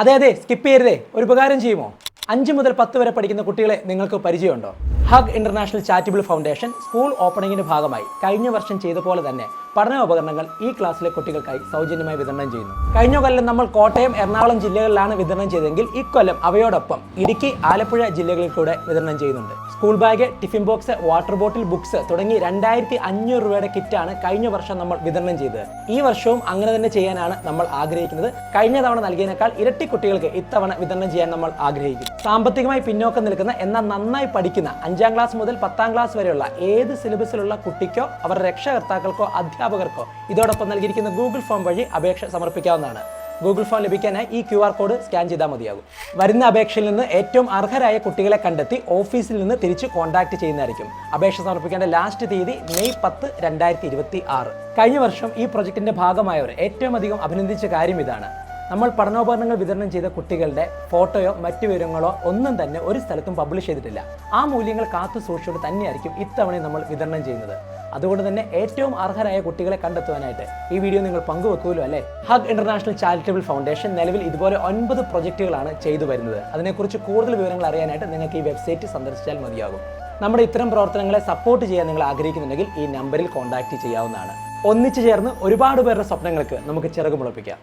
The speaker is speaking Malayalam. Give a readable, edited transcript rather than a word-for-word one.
അതെ അതെ, സ്കിപ്പ് ചെയ്യരുതേ. ഒരു ഉപകാരം ചെയ്യുമോ? 5 മുതൽ 10 വരെ പഠിക്കുന്ന കുട്ടികളെ നിങ്ങൾക്ക് പരിചയമുണ്ടോ? Hug International Charitable Foundation school ഓപ്പണിംഗിന്റെ ഭാഗമായി കഴിഞ്ഞ വർഷം ചെയ്ത പോലെ തന്നെ പഠനോപകരണങ്ങൾ ഈ ക്ലാസ്സിലെ കുട്ടികൾക്കായി സൗജന്യമായി വിതരണം ചെയ്യുന്നു. കഴിഞ്ഞ കൊല്ലം നമ്മൾ കോട്ടയം, എറണാകുളം ജില്ലകളിലാണ് വിതരണം ചെയ്തതെങ്കിൽ ഇക്കൊല്ലം അവയോടൊപ്പം ഇടുക്കി, ആലപ്പുഴ ജില്ലകളിൽ കൂടെ വിതരണം ചെയ്യുന്നുണ്ട്. School bag, tiffin box, water bottle, books തുടങ്ങി 2500 രൂപയുടെ കിറ്റാണ് കഴിഞ്ഞ വർഷം നമ്മൾ വിതരണം ചെയ്തത്. ഈ വർഷവും അങ്ങനെ തന്നെ ചെയ്യാനാണ് നമ്മൾ ആഗ്രഹിക്കുന്നത്. കഴിഞ്ഞ തവണ നൽകിയതിനേക്കാൾ ഇരട്ടി കുട്ടികൾക്ക് ഇത്തവണ വിതരണം ചെയ്യാൻ നമ്മൾ ആഗ്രഹിക്കുന്നു. സാമ്പത്തികമായി പിന്നോക്കം നിൽക്കുന്ന എന്നാൽ നന്നായി പഠിക്കുന്ന 5ാം ക്ലാസ് മുതൽ 10ാം ക്ലാസ് വരെയുള്ള ഏത് സിലബസിലുള്ള കുട്ടിക്കോ അവരുടെ രക്ഷകർത്താക്കൾക്കോ അധ്യാപകർക്കോ ഇതോടൊപ്പം നൽകിയിരിക്കുന്ന ഗൂഗിൾ ഫോം വഴി അപേക്ഷ സമർപ്പിക്കാവുന്നതാണ്. ഗൂഗിൾ ഫോം ലഭിക്കാനായി ഈ QR കോഡ് സ്കാൻ ചെയ്താൽ മതിയാകും. വരുന്ന അപേക്ഷയിൽ നിന്ന് ഏറ്റവും അർഹരായ കുട്ടികളെ കണ്ടെത്തി ഓഫീസിൽ നിന്ന് തിരിച്ച് കോൺടാക്ട് ചെയ്യുന്നതായിരിക്കും. അപേക്ഷ സമർപ്പിക്കേണ്ട ലാസ്റ്റ് തീയതി മെയ് 10, 2026. കഴിഞ്ഞ വർഷം ഈ പ്രൊജക്ടിന്റെ ഭാഗമായവർ ഏറ്റവും അധികം അഭിനന്ദിച്ച കാര്യം ഇതാണ്: നമ്മൾ പഠനോപകരണങ്ങൾ വിതരണം ചെയ്ത കുട്ടികളുടെ ഫോട്ടോയോ മറ്റു വിവരങ്ങളോ ഒന്നും തന്നെ ഒരു സ്ഥലത്തും പബ്ലിഷ് ചെയ്തിട്ടില്ല. ആ മൂല്യങ്ങൾ കാത്തു സൂക്ഷിച്ചുകൊണ്ട് തന്നെയായിരിക്കും ഇത്തവണ നമ്മൾ വിതരണം ചെയ്യുന്നത്. അതുകൊണ്ട് തന്നെ ഏറ്റവും അർഹരായ കുട്ടികളെ കണ്ടെത്തുവാനായിട്ട് ഈ വീഡിയോ നിങ്ങൾ പങ്കുവെക്കുമല്ലോ അല്ലേ? ഹഗ് ഇന്റർനാഷണൽ ചാരിറ്റബിൾ ഫൗണ്ടേഷൻ നിലവിൽ ഇതുപോലെ 9 പ്രൊജക്റ്റുകളാണ് ചെയ്തു വരുന്നത്. അതിനെക്കുറിച്ച് കൂടുതൽ വിവരങ്ങൾ അറിയാനായിട്ട് നിങ്ങൾക്ക് ഈ വെബ്സൈറ്റ് സന്ദർശിച്ചാൽ മതിയാകും. നമ്മുടെ ഇത്തരം പ്രവർത്തനങ്ങളെ സപ്പോർട്ട് ചെയ്യാൻ നിങ്ങൾ ആഗ്രഹിക്കുന്നുണ്ടെങ്കിൽ ഈ നമ്പറിൽ കോൺടാക്ട് ചെയ്യാവുന്നതാണ്. ഒന്നിച്ചു ചേർന്ന് ഒരുപാട് പേരുടെ സ്വപ്നങ്ങൾക്ക് നമുക്ക് ചിറക് മുളപ്പിക്കാം.